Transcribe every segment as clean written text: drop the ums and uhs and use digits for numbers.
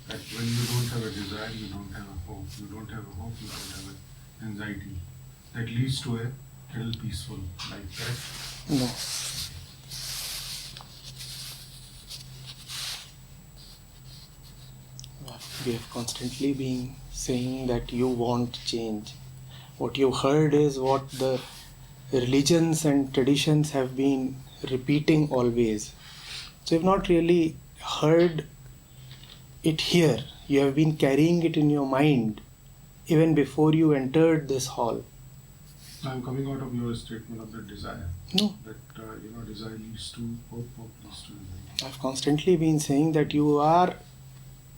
That when you don't have a desire, you don't have a hope. You don't have a hope, you don't have an anxiety. That leads to a little peaceful life, correct? No. We have constantly been saying that you want change. What you heard is what the religions and traditions have been repeating always. So you've not really heard it here. You have been carrying it in your mind even before you entered this hall. I'm coming out of your statement of the desire. No. That, desire leads to hope, hope leads to anxiety. I've constantly been saying that you are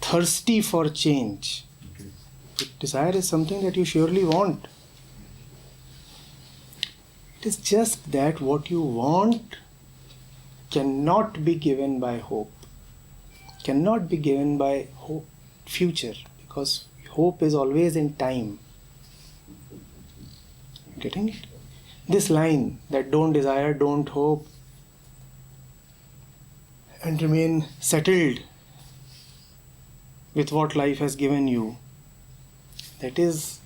thirsty for change. Okay. Desire is something that you surely want. It is just that what you want cannot be given by hope. Cannot be given by hope, future, because hope is always in time. Getting it? This line that don't desire, don't hope, and remain settled with what life has given you, that is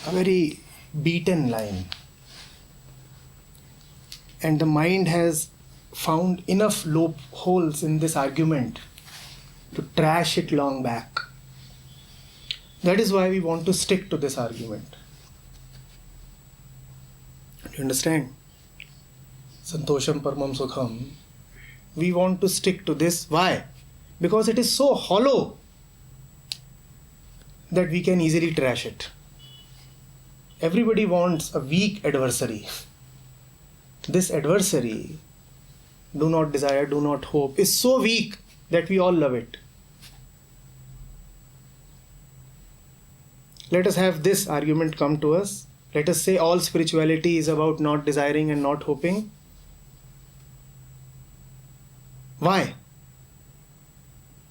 a very beaten line. And the mind has found enough loopholes in this argument to trash it long back. That is why we want to stick to this argument. Do you understand? Santosham Paramam Sukham. We want to stick to this. Why? Because it is so hollow that we can easily trash it. Everybody wants a weak adversary. This adversary, do not desire, do not hope, is so weak that we all love it. Let us have this argument come to us. Let us say all spirituality is about not desiring and not hoping. Why?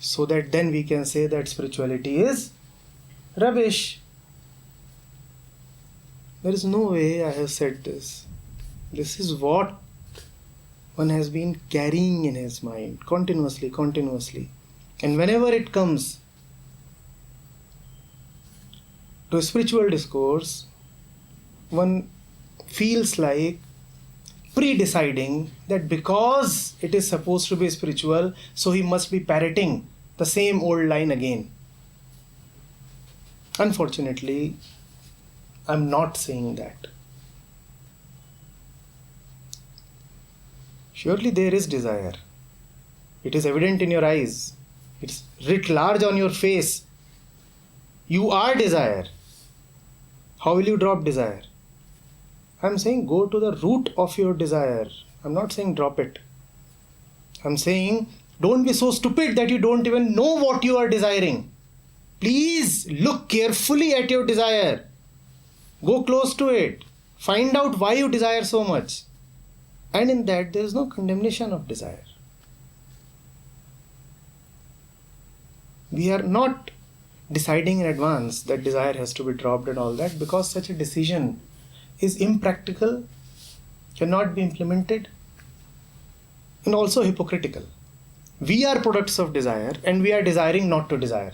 So that then we can say that spirituality is rubbish. There is no way I have said this. This is what one has been carrying in his mind continuously. And whenever it comes to a spiritual discourse, one feels like pre-deciding that because it is supposed to be spiritual, so he must be parroting the same old line again. Unfortunately, I'm not saying that. Surely there is desire. It is evident in your eyes. It's writ large on your face. You are desire. How will you drop desire? I'm saying go to the root of your desire. I'm not saying drop it. I'm saying don't be so stupid that you don't even know what you are desiring. Please look carefully at your desire. Go close to it. Find out why you desire so much. And in that there is no condemnation of desire. We are not deciding in advance that desire has to be dropped and all that, because such a decision is impractical, cannot be implemented, and also hypocritical. We are products of desire and we are desiring not to desire.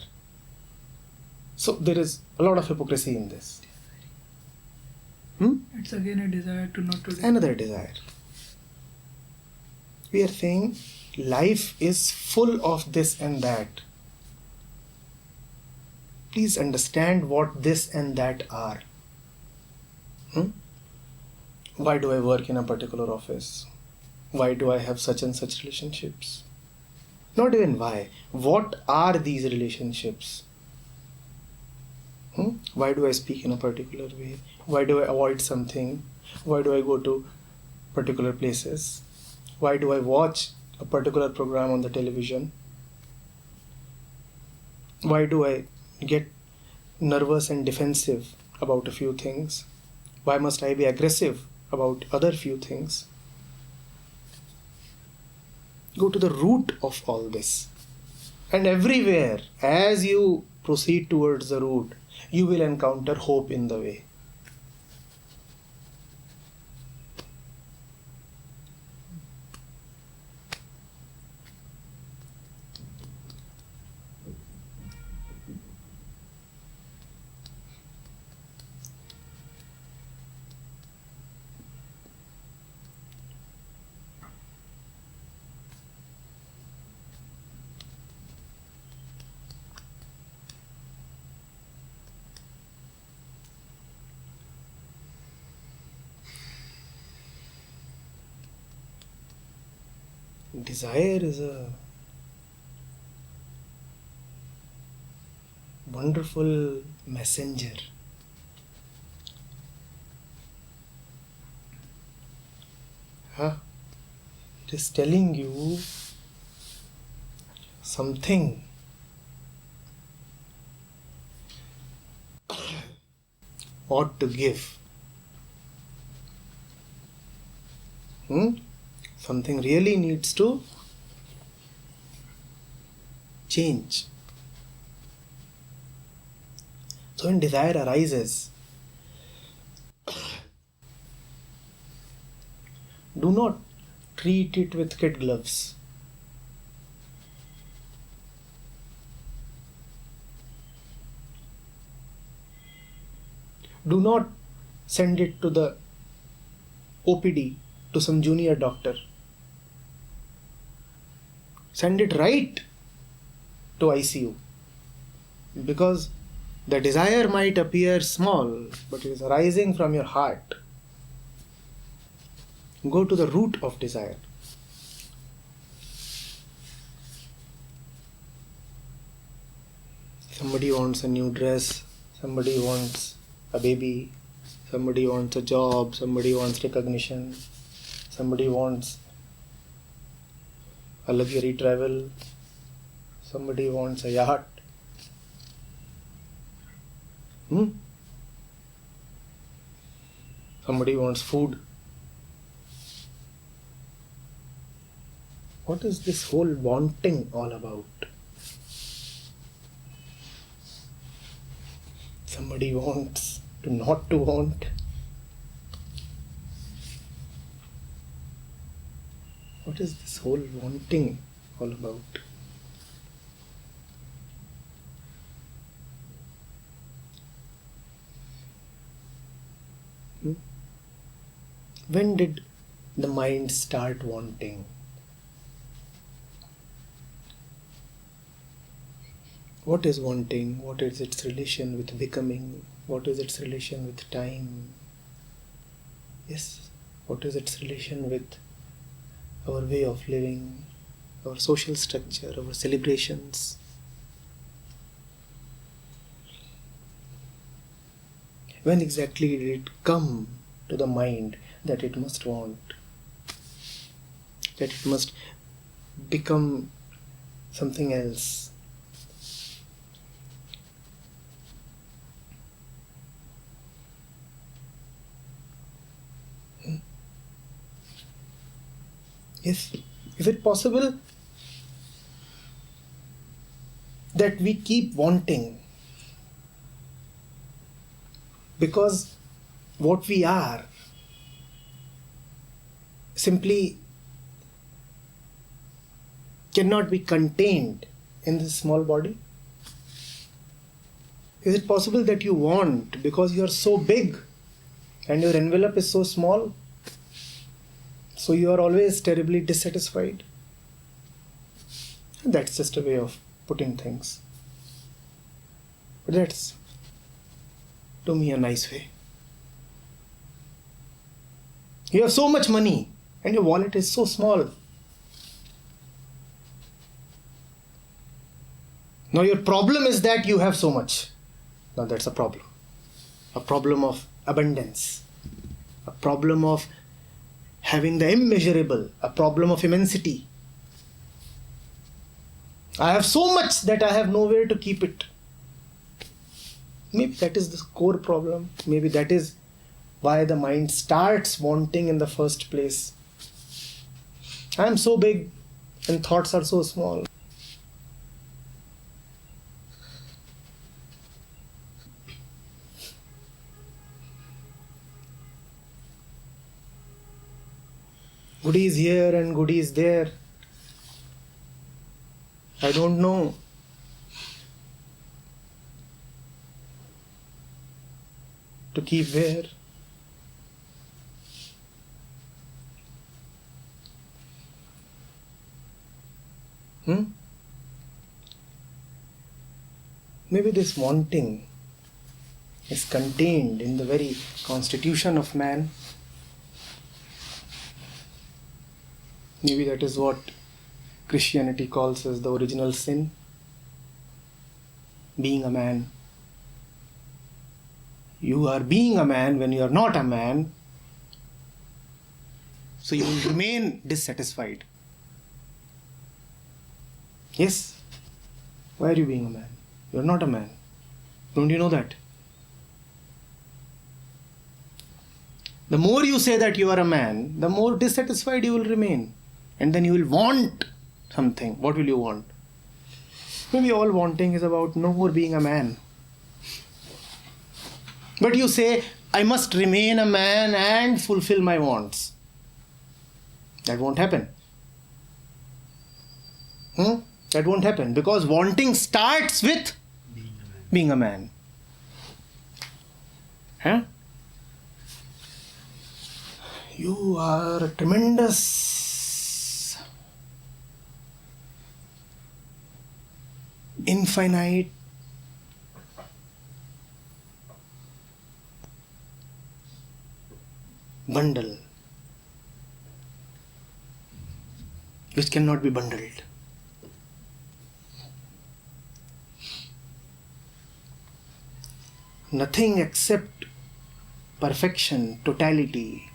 So there is a lot of hypocrisy in this. It's again a desire to not to desire. Another desire. We are saying life is full of this and that. Please understand what this and that are. Why do I work in a particular office? Why do I have such and such relationships? Not even why. What are these relationships? Why do I speak in a particular way? Why do I avoid something? Why do I go to particular places? Why do I watch a particular program on the television? Why do I get nervous and defensive about a few things? Why must I be aggressive about other few things? Go to the root of all this. And everywhere, as you proceed towards the root, you will encounter hope in the way. Desire is a wonderful messenger. It is telling you something ought to give. Something really needs to change. So when desire arises, do not treat it with kid gloves. Do not send it to the OPD, to some junior doctor. Send it right to ICU. Because the desire might appear small, but it is arising from your heart. Go to the root of desire. Somebody wants a new dress, somebody wants a baby, somebody wants a job, somebody wants recognition, somebody wants a luxury travel, somebody wants a yacht. Somebody wants food. What is this whole wanting all about? Somebody wants to not to want. What is this whole wanting all about? When did the mind start wanting? What is wanting? What is its relation with becoming? What is its relation with time? Yes, what is its relation with our way of living, our social structure, our celebrations? When exactly did it come to the mind that it must want, that it must become something else? Yes, is it possible that we keep wanting because what we are simply cannot be contained in this small body? Is it possible that you want because you are so big and your envelope is so small, so you are always terribly dissatisfied? That's just a way of putting things. But that's, to me, a nice way. You have so much money and your wallet is so small. Now your problem is that you have so much. Now that's a problem. A problem of abundance. A problem of having the immeasurable. A problem of immensity. I have so much that I have nowhere to keep it. Maybe that is the core problem. Maybe that is why the mind starts wanting in the first place. I am so big and thoughts are so small. Goodies here and goodies there. I don't know. To keep where? Maybe this wanting is contained in the very constitution of man. Maybe that is what Christianity calls as the original sin, being a man. You are being a man when you are not a man, so you will remain dissatisfied. Yes, why are you being a man? You are not a man. Don't you know that? The more you say that you are a man, the more dissatisfied you will remain. And then you will want something. What will you want? Maybe all wanting is about no more being a man. But you say, I must remain a man and fulfill my wants. That won't happen. That won't happen because wanting starts with being a man. Huh? You are a tremendous, infinite, bundle which cannot be bundled. Nothing except perfection, totality,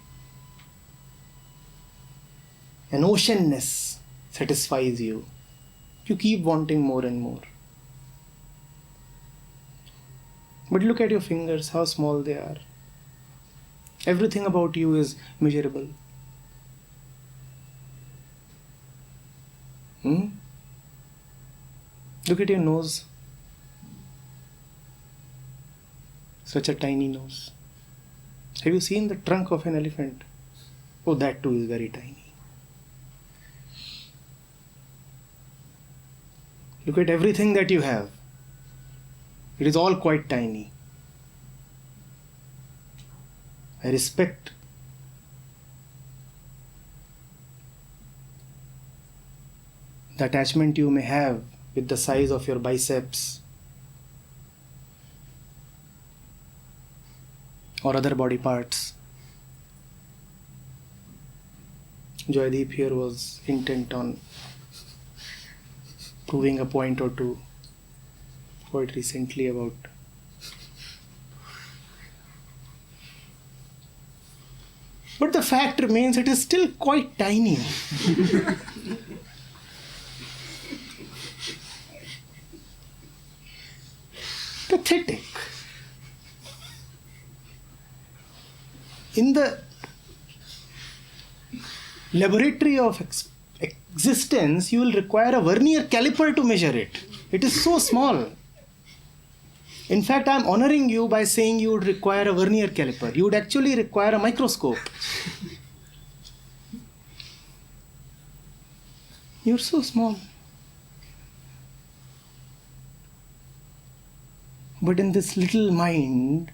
an oceanness satisfies you. You keep wanting more and more. But look at your fingers, how small they are. Everything about you is measurable. Look at your nose. Such a tiny nose. Have you seen the trunk of an elephant? Oh, that too is very tiny. Look at everything that you have. It is all quite tiny. I respect the attachment you may have with the size of your biceps or other body parts. Joydeep here was intent on proving a point or two quite recently about but the fact remains it is still quite tiny. Pathetic. In the laboratory of existence, you will require a vernier caliper to measure it. It is so small. In fact, I am honoring you by saying you would require a vernier caliper. You would actually require a microscope. You're so small. But in this little mind,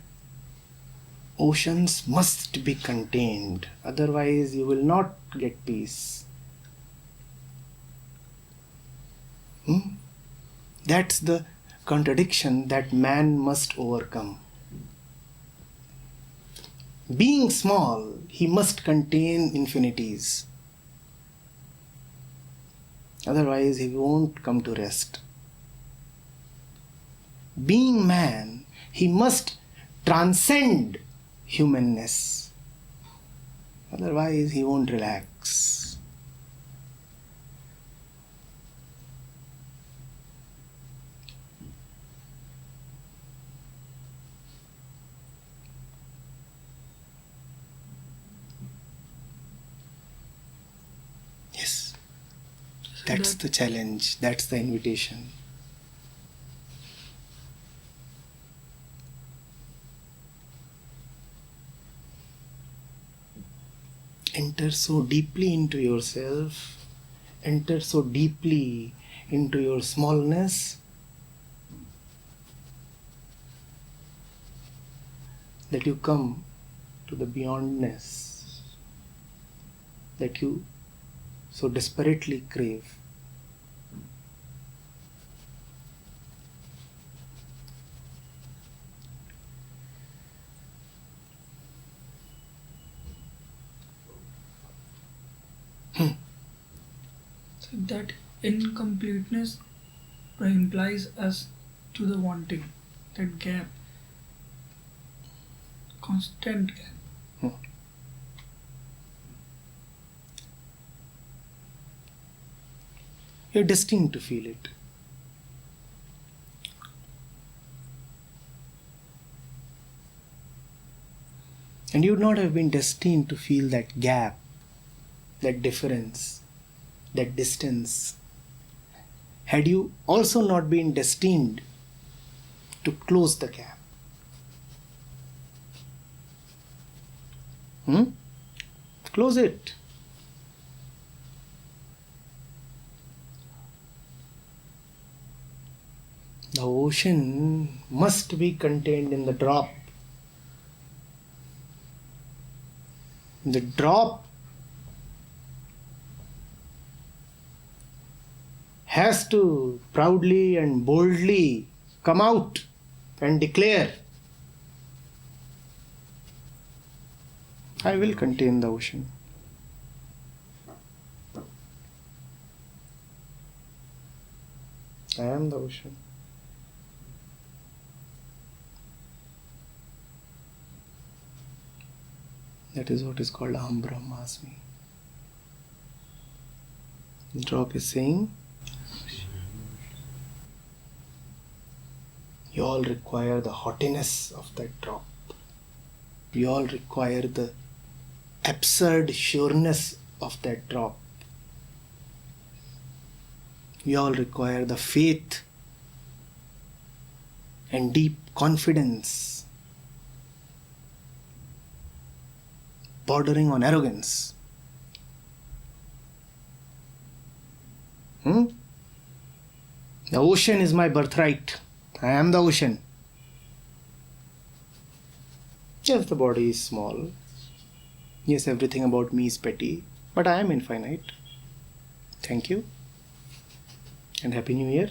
oceans must be contained. Otherwise, you will not get peace. That's the contradiction that man must overcome. Being small, he must contain infinities. Otherwise, he won't come to rest. Being man, he must transcend humanness. Otherwise, he won't relax. Yes, that's the challenge, that's the invitation. Enter so deeply into yourself, enter so deeply into your smallness that you come to the beyondness that you so desperately crave. So that Incompleteness implies us to the wanting, that gap, constant gap. You're destined to feel it. And you would not have been destined to feel that gap, that difference, that distance, had you also not been destined to close the gap. Close it. The ocean must be contained in the drop. The drop has to proudly and boldly come out and declare, I will contain the ocean. I am the ocean. That is what is called Aham Brahmasmi. The drop is saying, you all require the haughtiness of that drop. You all require the absurd sureness of that drop. You all require the faith and deep confidence, bordering on arrogance. The ocean is my birthright. I am the ocean. Yes, the body is small. Yes, everything about me is petty. But I am infinite. Thank you. And Happy New Year.